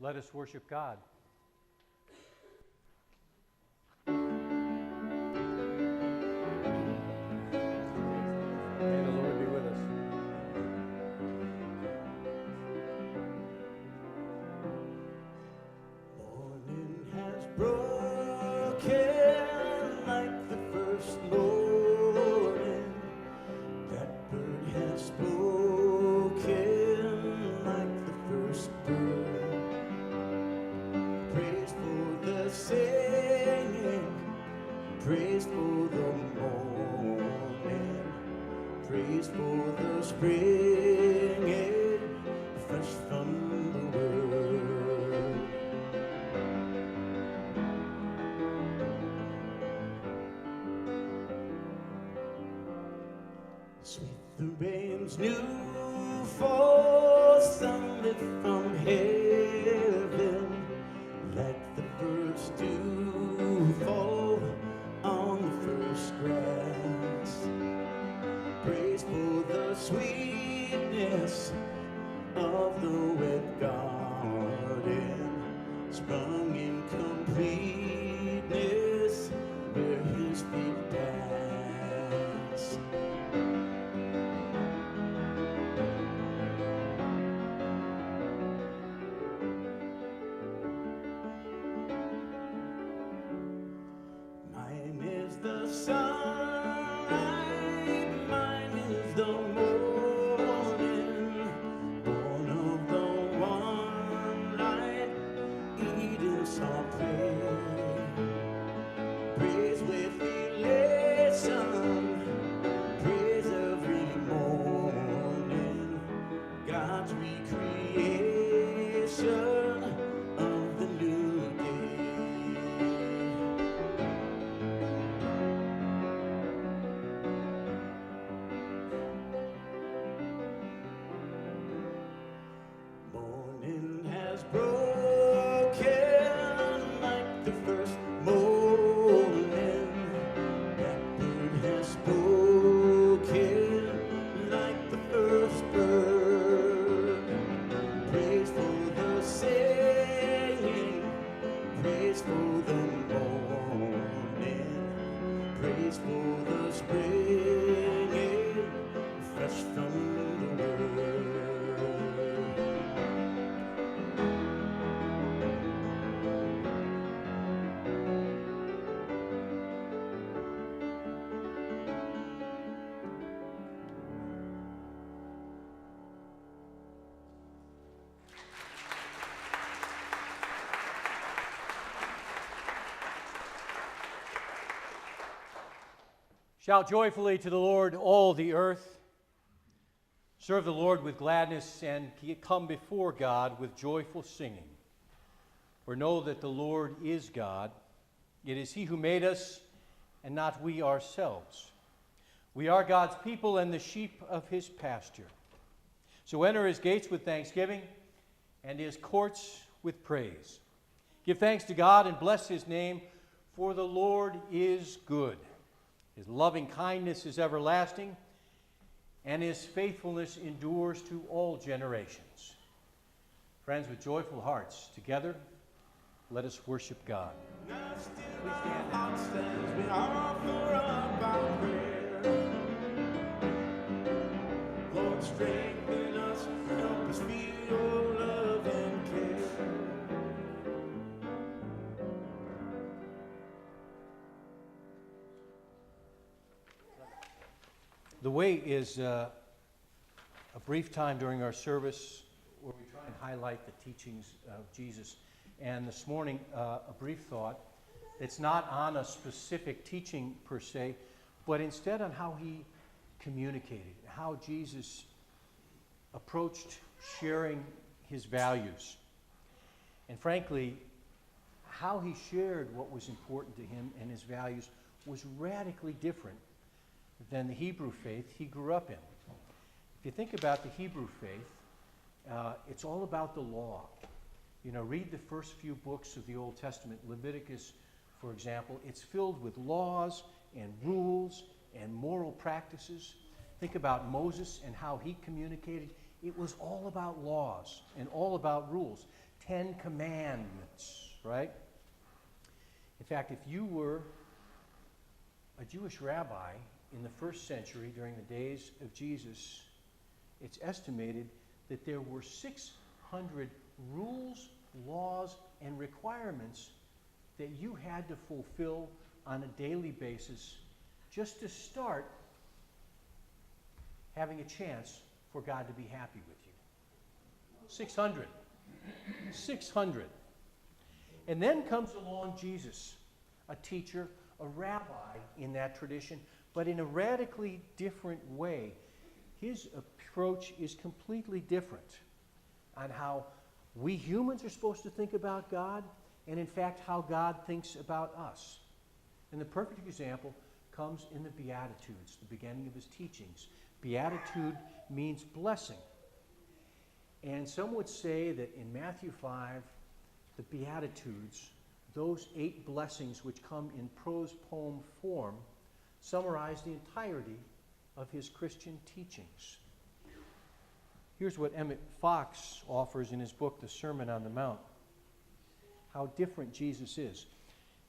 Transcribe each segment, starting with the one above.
Let us worship God. May the Lord be with us. Morning has broken like the first morning. That bird has spoken like the first bird. Praise for the singing, praise for the morning, praise for the springing, fresh from the word. Sweet the rain's new fall, sunlit from heaven, like the first dew fall on the first grass. Praise for the sweetness of the wet garden, sprung in completeness where his feet pass. Mine is the sunlight, mine is the morning, born of the one light, Eden saw play. Praise with elation, praise every morning, God's recreation of the new day. Morning has broken like the first morning. That bird has spoken like the first bird. Praise for the singing, praise for the morning, praise for the springing, fresh from the word. Shout joyfully to the Lord, all the earth. Serve the Lord with gladness and come before God with joyful singing. For know that the Lord is God. It is He who made us, and not we ourselves. We are God's people and the sheep of His pasture. So enter His gates with thanksgiving and His courts with praise. Give thanks to God and bless His name, for the Lord is good. His loving kindness is everlasting, and His faithfulness endures to all generations. Friends, with joyful hearts, together, let us worship God. Now still our hearts stands, we offer up our prayer. Lord, strengthen us, help us feel your love and care. The way is a brief time during our service where we try and highlight the teachings of Jesus. And this morning, a brief thought. It's not on a specific teaching per se, but instead on how He communicated, how Jesus approached sharing His values. And frankly, how He shared what was important to Him and His values was radically different than the Hebrew faith He grew up in. If you think about the Hebrew faith, it's all about the law. You know, read the first few books of the Old Testament, Leviticus, for example. It's filled with laws and rules and moral practices. Think about Moses and how he communicated. It was all about laws and all about rules. 10 Commandments, right? In fact, if you were a Jewish rabbi in the first century during the days of Jesus, it's estimated that there were 600 rules, laws, and requirements that you had to fulfill on a daily basis just to start having a chance for God to be happy with you. 600. 600. And then comes along Jesus, a teacher, a rabbi in that tradition, but in a radically different way. His approach is completely different on how we humans are supposed to think about God, and in fact how God thinks about us. And the perfect example comes in the Beatitudes, the beginning of his teachings. Beatitude means blessing. And some would say that in Matthew 5, the Beatitudes, those 8 blessings which come in prose poem form, summarize the entirety of his Christian teachings. Here's what Emmett Fox offers in his book, The Sermon on the Mount, how different Jesus is.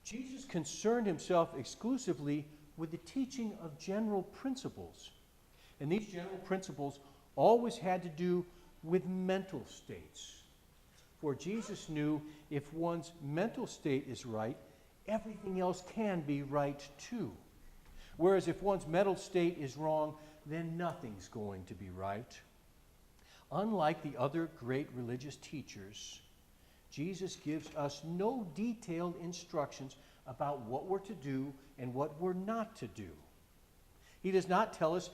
Jesus concerned himself exclusively with the teaching of general principles. And these general principles always had to do with mental states. For Jesus knew if one's mental state is right, everything else can be right too. Whereas if one's mental state is wrong, then nothing's going to be right. Unlike the other great religious teachers, Jesus gives us no detailed instructions about what we're to do and what we're not to do. He does not tell us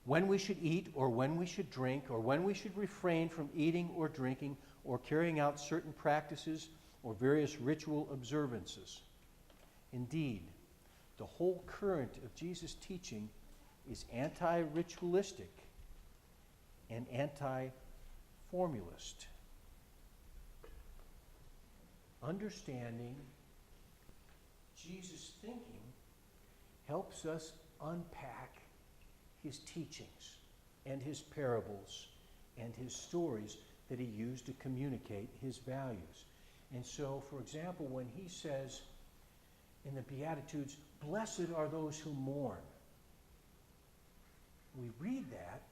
when we should eat or when we should drink or when we should refrain from eating or drinking or carrying out certain practices or various ritual observances. Indeed, the whole current of Jesus' teaching is anti-ritualistic and anti-formalist. Understanding Jesus' thinking helps us unpack his teachings and his parables and his stories that he used to communicate his values. And so, for example, when he says in the Beatitudes, "Blessed are those who mourn," we read that,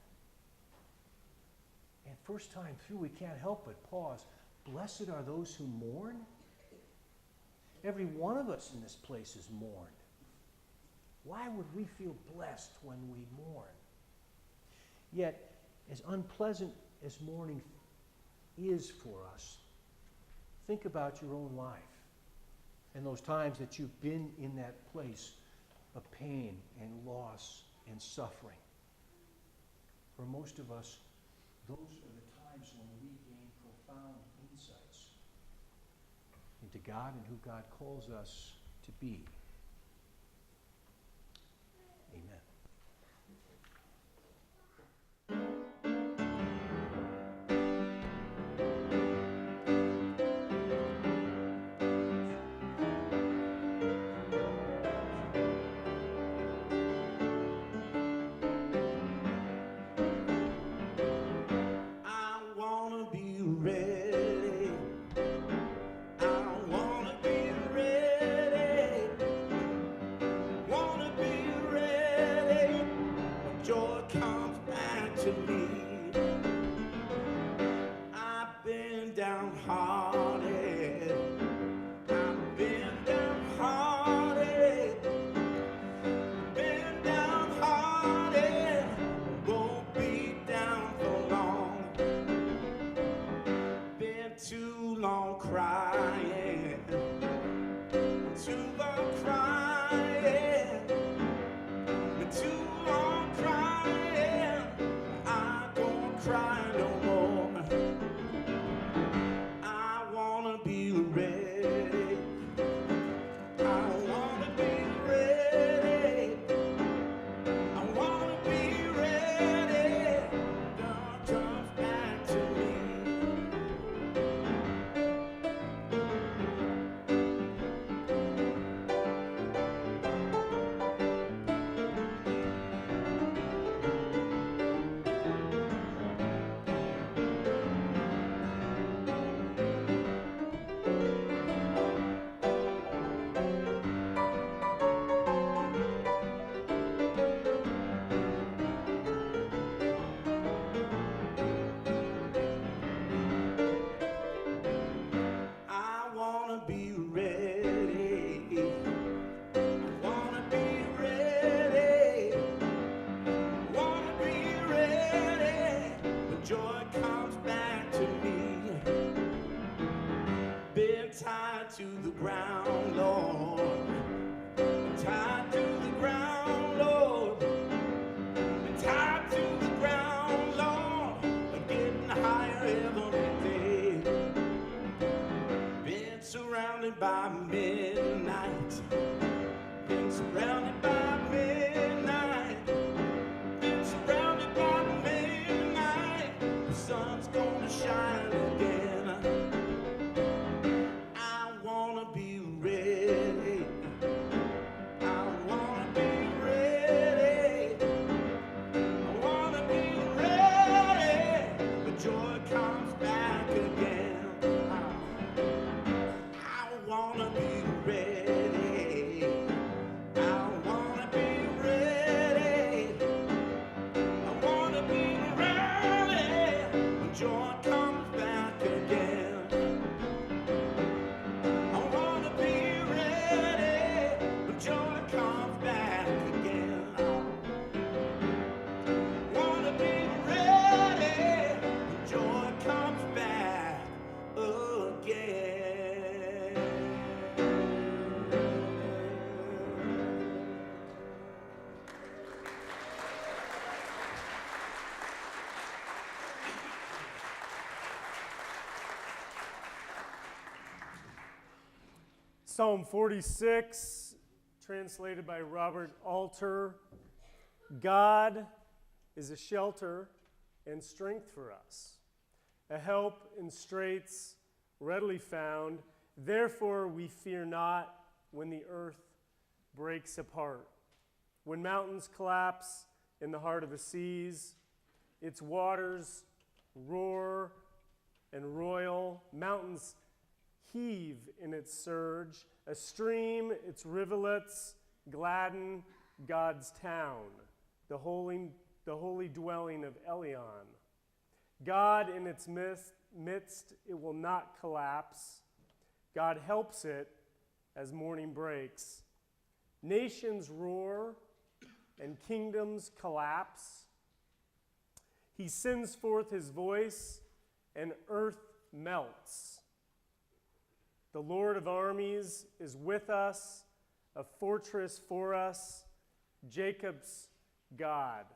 and first time through we can't help but pause. Blessed are those who mourn? Every one of us in this place is mourned. Why would we feel blessed when we mourn? Yet, as unpleasant as mourning is for us, think about your own life and those times that you've been in that place of pain and loss and suffering. For most of us, those are the times when we gain profound insights into God and who God calls us to be. Amen. I wanna be ready. I wanna be ready Psalm 46, translated by Robert Alter. God is a shelter and strength for us, a help in straits readily found. Therefore we fear not when the earth breaks apart. When mountains collapse in the heart of the seas, its waters roar and roil. Mountains heave in its surge. A stream, its rivulets gladden God's town, the holy dwelling of Elion. God in its midst, it will not collapse. God helps it as morning breaks. Nations roar and kingdoms collapse. He sends forth his voice and earth melts. The Lord of armies is with us, a fortress for us, Jacob's God.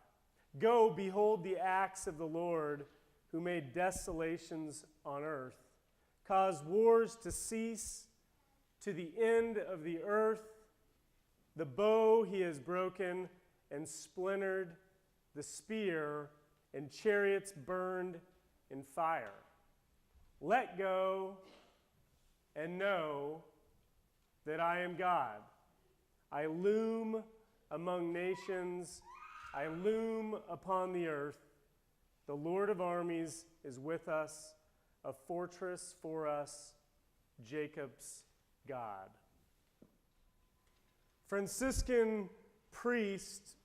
Go, behold the acts of the Lord, who made desolations on earth, caused wars to cease to the end of the earth. The bow he has broken and splintered, the spear and chariots burned in fire. Let go and know that I am God. I loom among nations. I loom upon the earth. The Lord of armies is with us, a fortress for us, Jacob's God. Franciscan priest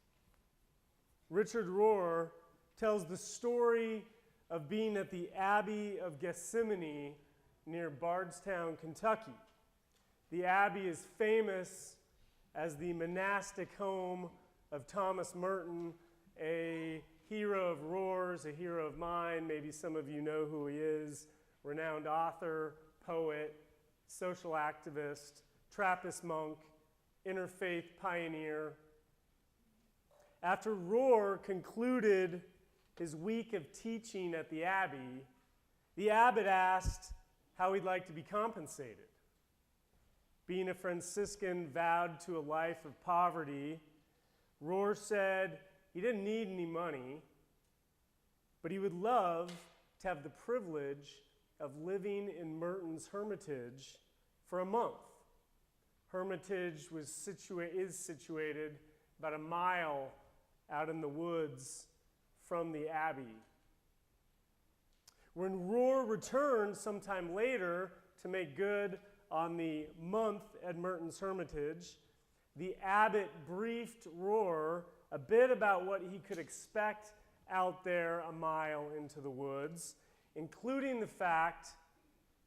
Richard Rohr tells the story of being at the Abbey of Gethsemane near Bardstown, Kentucky. The Abbey is famous as the monastic home of Thomas Merton, a hero of Rohr's, a hero of mine. Maybe some of you know who he is. Renowned author, poet, social activist, Trappist monk, interfaith pioneer. After Rohr concluded his week of teaching at the Abbey, the abbot asked how he'd like to be compensated. Being a Franciscan vowed to a life of poverty, Rohr said he didn't need any money, but he would love to have the privilege of living in Merton's Hermitage for a month. Hermitage is situated about a mile out in the woods from the Abbey. When Rohr returned sometime later to make good on the month at Merton's Hermitage, the abbot briefed Rohr a bit about what he could expect out there a mile into the woods, including the fact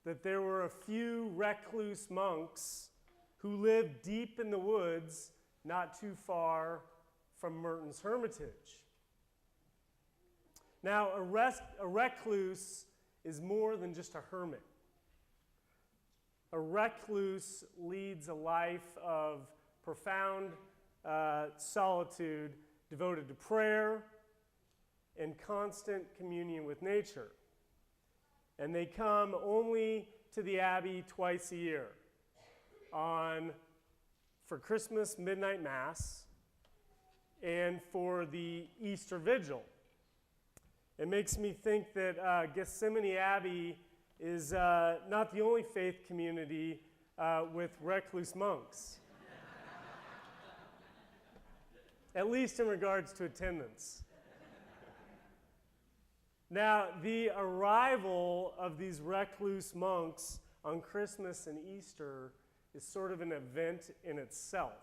that there were a few recluse monks who lived deep in the woods not too far from Merton's Hermitage. Now, a recluse is more than just a hermit. A recluse leads a life of profound solitude devoted to prayer and constant communion with nature. And they come only to the Abbey twice a year, for Christmas midnight mass and for the Easter Vigil. It makes me think that Gethsemane Abbey is not the only faith community with recluse monks, at least in regards to attendance. Now, the arrival of these recluse monks on Christmas and Easter is sort of an event in itself.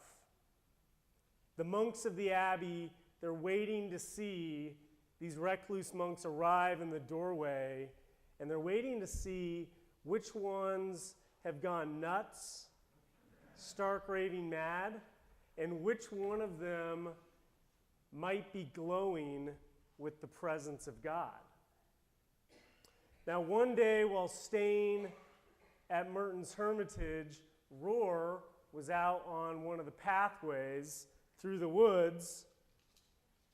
The monks of the Abbey, they're waiting to see these recluse monks arrive in the doorway, and they're waiting to see which ones have gone nuts, stark raving mad, and which one of them might be glowing with the presence of God. Now, one day while staying at Merton's Hermitage, Rohr was out on one of the pathways through the woods,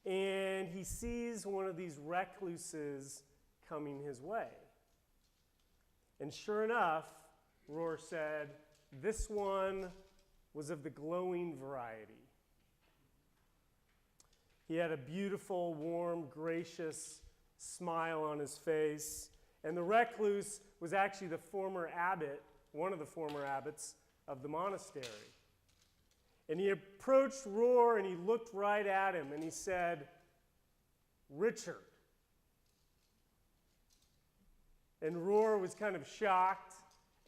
and he sees one of these recluses coming his way. And sure enough, Rohr said, This one was of the glowing variety. He had a beautiful, warm, gracious smile on his face. And the recluse was actually the former abbot, one of the former abbots of the monastery. And he approached Rohr and he looked right at him and he said, "Richard." And Rohr was kind of shocked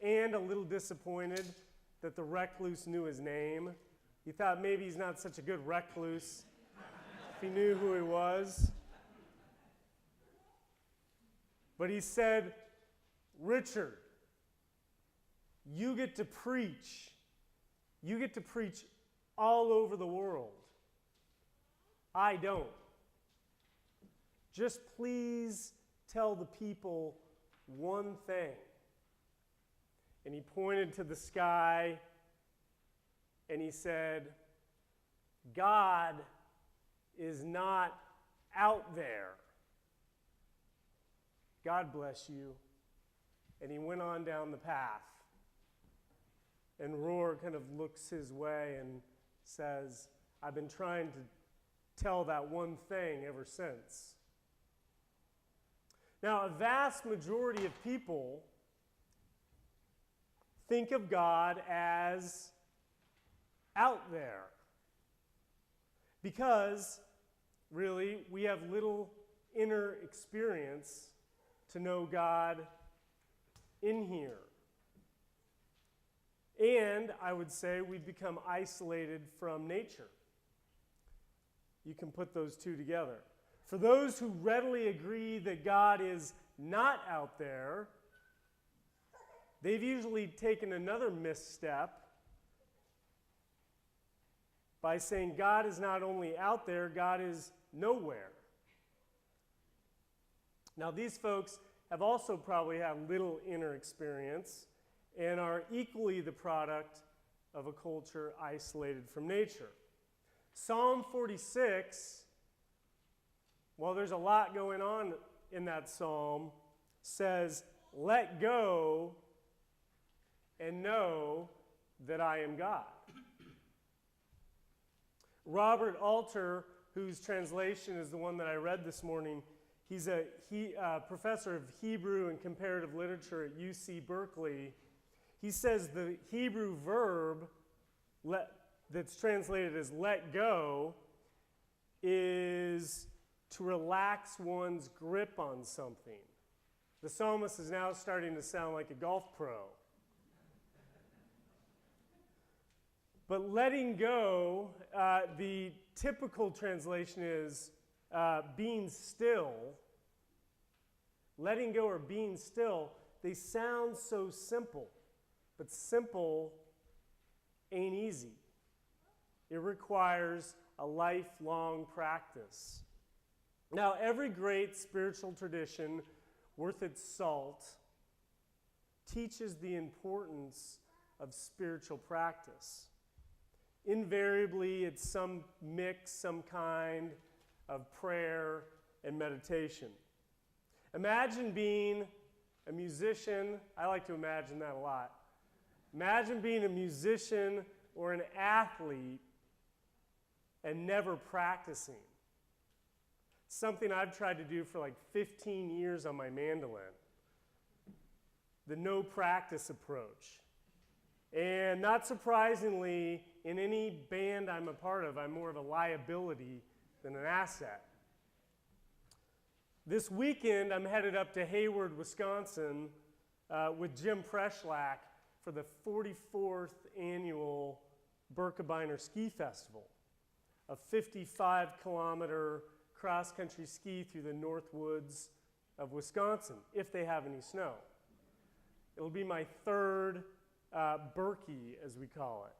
and a little disappointed that the recluse knew his name. He thought maybe he's not such a good recluse if he knew who he was. But he said, "Richard, you get to preach. You get to preach all over the world. I don't. Just please tell the people one thing." And he pointed to the sky and he said, "God is not out there. God bless you." And he went on down the path. And Rohr kind of looks his way and says, "I've been trying to tell that one thing ever since." Now, a vast majority of people think of God as out there because, really, we have little inner experience to know God in here. And I would say we've become isolated from nature. You can put those two together. For those who readily agree that God is not out there, they've usually taken another misstep by saying God is not only out there, God is nowhere. Now, these folks have also probably had little inner experience and are equally the product of a culture isolated from nature. Psalm 46, well, there's a lot going on in that psalm, says, "Let go and know that I am God." Robert Alter, whose translation is the one that I read this morning, he's a professor of Hebrew and comparative literature at UC Berkeley. He says the Hebrew verb that's translated as "let go" is to relax one's grip on something. The psalmist is now starting to sound like a golf pro. But letting go, the typical translation is being still. Letting go or being still, they sound so simple, but simple ain't easy. It requires a lifelong practice. Now, every great spiritual tradition worth its salt teaches the importance of spiritual practice. Invariably, it's some mix, some kind of prayer and meditation. Imagine being a musician. I like to imagine that a lot. Imagine being a musician or an athlete and never practicing. Something I've tried to do for like 15 years on my mandolin. The no practice approach. And not surprisingly, in any band I'm a part of, I'm more of a liability than an asset. This weekend, I'm headed up to Hayward, Wisconsin with Jim Preschlack for the 44th annual Birkebeiner Ski Festival, a 55-kilometer cross-country ski through the North Woods of Wisconsin, if they have any snow. It'll be my third Berkey, as we call it.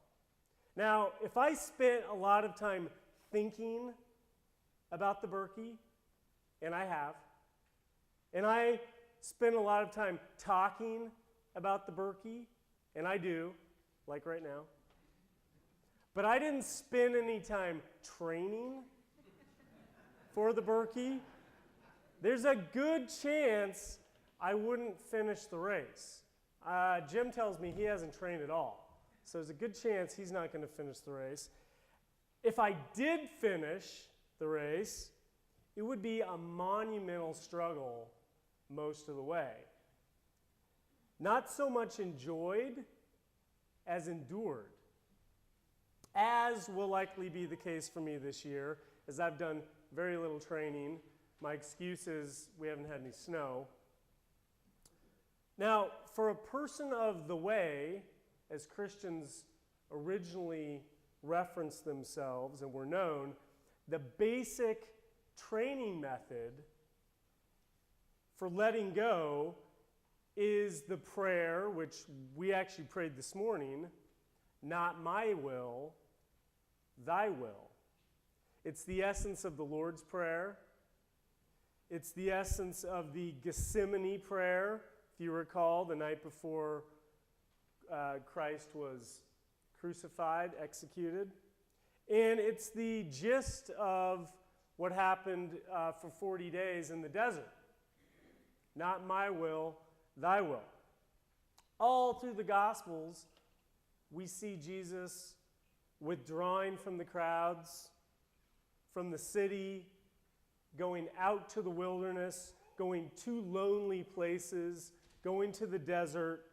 Now, if I spent a lot of time thinking about the Berkey, and I have, and I spend a lot of time talking about the Berkey, and I do, like right now, but I didn't spend any time training for the Berkey, there's a good chance I wouldn't finish the race. Jim tells me he hasn't trained at all. So there's a good chance he's not going to finish the race. If I did finish the race, it would be a monumental struggle most of the way. Not so much enjoyed as endured, as will likely be the case for me this year, as I've done very little training. My excuse is we haven't had any snow. Now, for a person of the way, as Christians originally referenced themselves and were known, the basic training method for letting go is the prayer, which we actually prayed this morning, not my will, thy will. It's the essence of the Lord's Prayer. It's the essence of the Gethsemane prayer, if you recall, the night before Christ was crucified, executed. And it's the gist of what happened for 40 days in the desert. Not my will, thy will. All through the Gospels, we see Jesus withdrawing from the crowds, from the city, going out to the wilderness, going to lonely places, going to the desert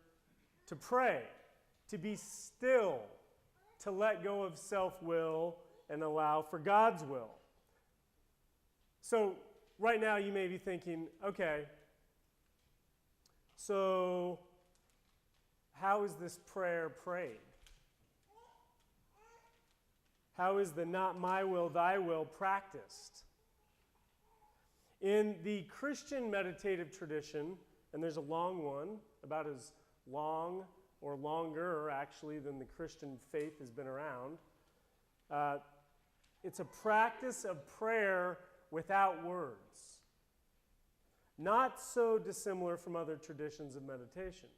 to pray, to be still, to let go of self-will and allow for God's will. So right now you may be thinking, okay, so how is this prayer prayed? How is the not my will, thy will practiced? In the Christian meditative tradition, and there's a long one, about as long or longer actually than the Christian faith has been around, it's a practice of prayer without words. Not so dissimilar from other traditions of meditation.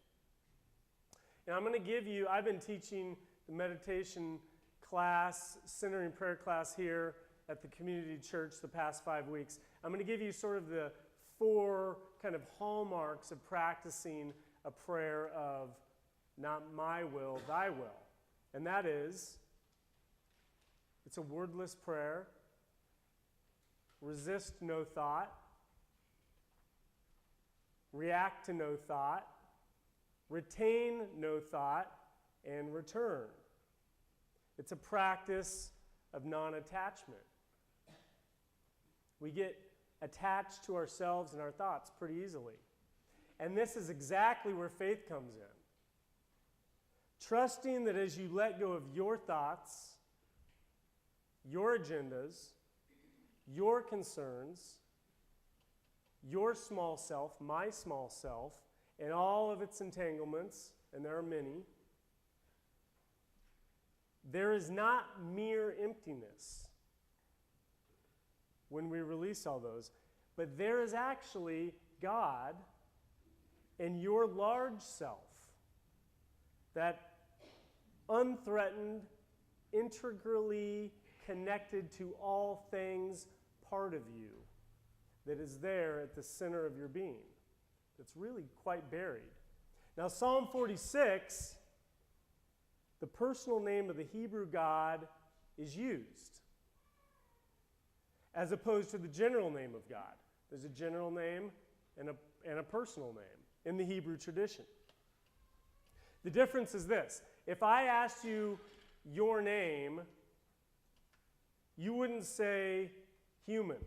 And I'm going to give you, I've been teaching the meditation class, centering prayer class here at the community church the past 5 weeks. I'm going to give you sort of the 4 kind of hallmarks of practicing a prayer of not my will, thy will. And that is, it's a wordless prayer. Resist no thought. React to no thought. Retain no thought. And return. It's a practice of non-attachment. We get attached to ourselves and our thoughts pretty easily. And this is exactly where faith comes in. Trusting that as you let go of your thoughts, your agendas, your concerns, your small self, my small self, and all of its entanglements, and there are many, there is not mere emptiness when we release all those, but there is actually God and your large self, that unthreatened, integrally connected to all things part of you that is there at the center of your being. That's really quite buried. Now, Psalm 46, the personal name of the Hebrew God is used, as opposed to the general name of God. There's a general name and a personal name in the Hebrew tradition. The difference is this. If I asked you your name, you wouldn't say human,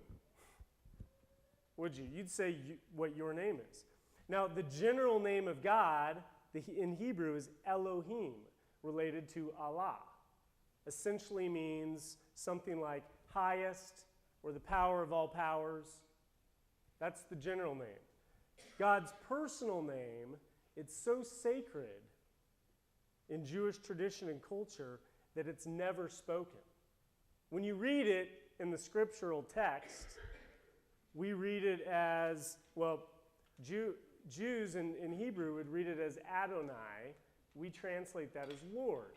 would you? You'd say what your name is. Now, the general name of God in Hebrew is Elohim, related to Allah. Essentially means something like highest or the power of all powers. That's the general name. God's personal name, it's so sacred in Jewish tradition and culture that it's never spoken. When you read it in the scriptural text, we read it as, well, Jews in Hebrew would read it as Adonai. We translate that as Lord.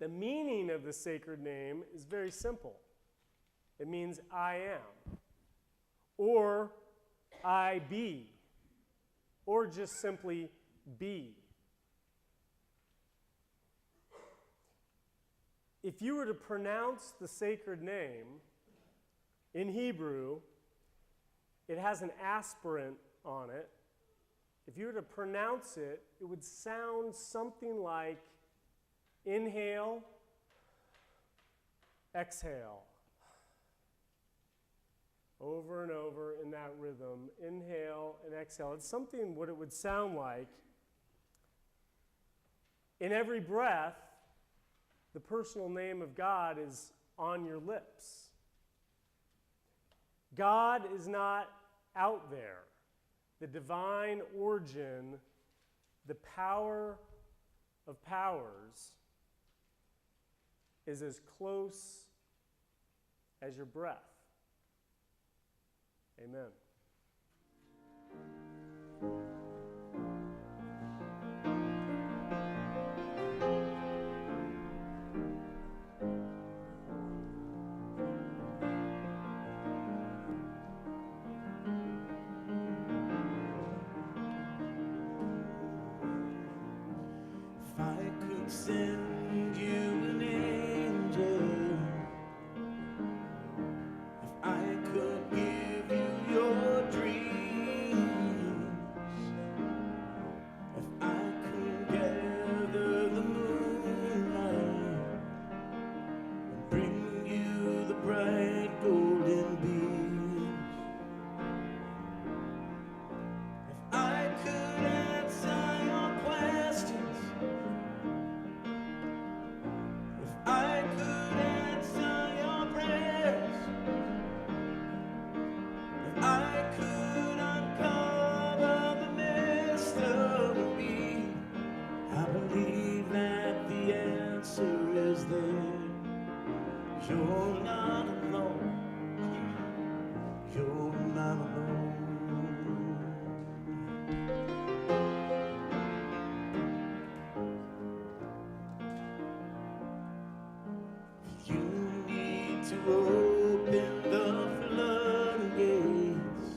The meaning of the sacred name is very simple. It means I am, or I be, or just simply be. if you were to pronounce the sacred name in Hebrew, it has an aspirant on it. If you were to pronounce it, it would sound something like inhale, exhale. Over and over in that rhythm, inhale and exhale. It's something what it would sound like. In every breath, the personal name of God is on your lips. God is not out there. The divine origin, the power of powers, is as close as your breath. Amen. If I could send you an angel, if I could give you your dreams, if I could gather the moonlight and bring you the bright golden beams, if I could answer your questions, if I could answer your prayers, if I could uncover the mystery, I believe that the answer is there. You're not alone. You're not alone. You need to open the floodgates.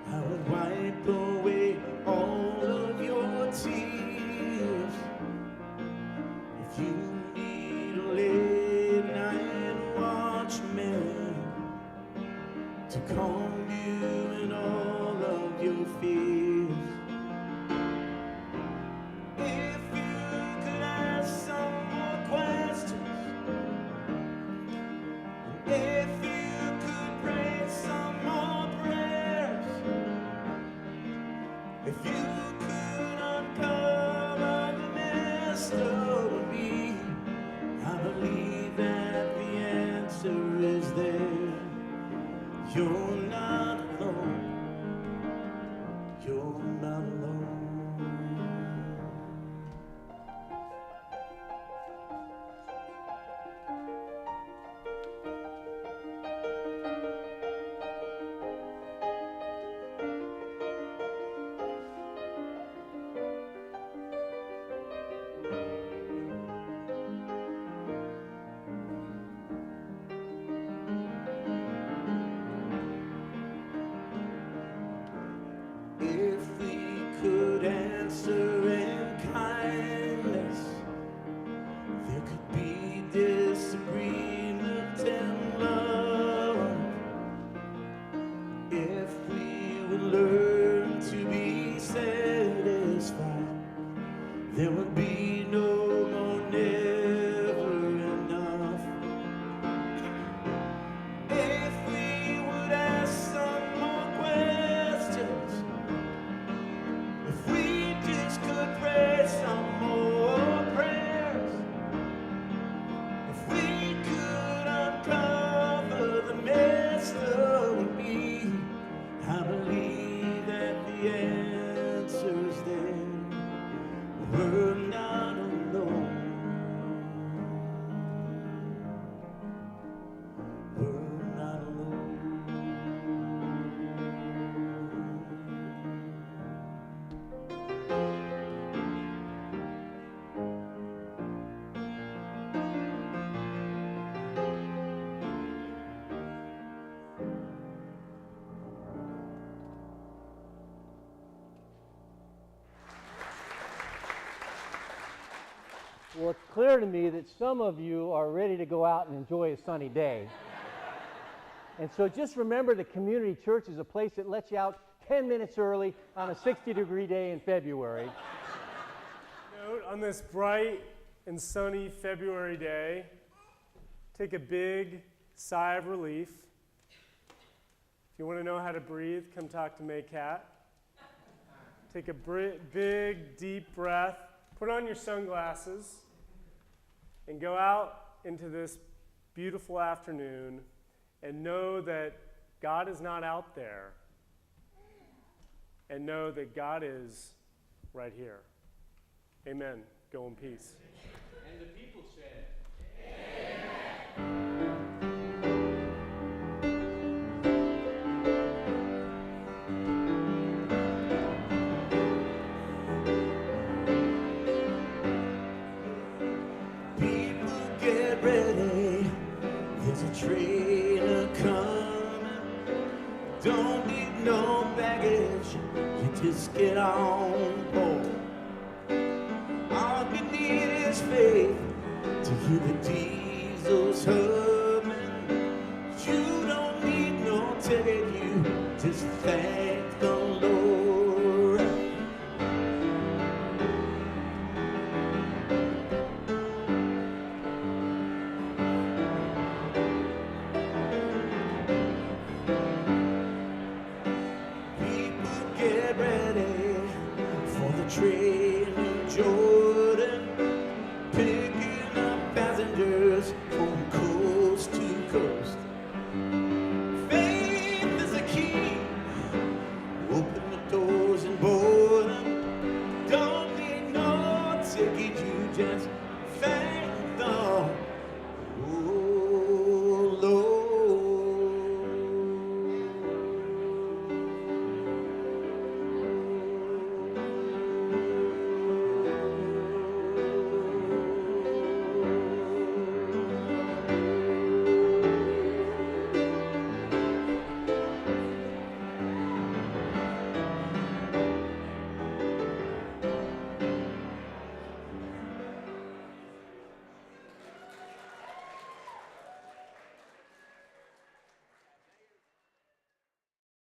I would wipe away all of your tears. If you need a late night watchman to calm you in all of your fears, if you could ask some more questions, if you could pray some more prayers, if you could uncover the mystery, I believe that the answer is there. You're not alone. You're not alone. If we could Well, it's clear to me that some of you are ready to go out and enjoy a sunny day. And so just remember the community church is a place that lets you out 10 minutes early on a 60-degree day in February. Note, on this bright and sunny February day, take a big sigh of relief. If you want to know how to breathe, come talk to Maycat. Take a big, deep breath. Put on your sunglasses and go out into this beautiful afternoon and know that God is not out there, and know that God is right here. Amen. Go in peace. And the people said, People get ready, there's a train a-coming. Don't need no baggage, you just get on board. All you need is faith to hear the deep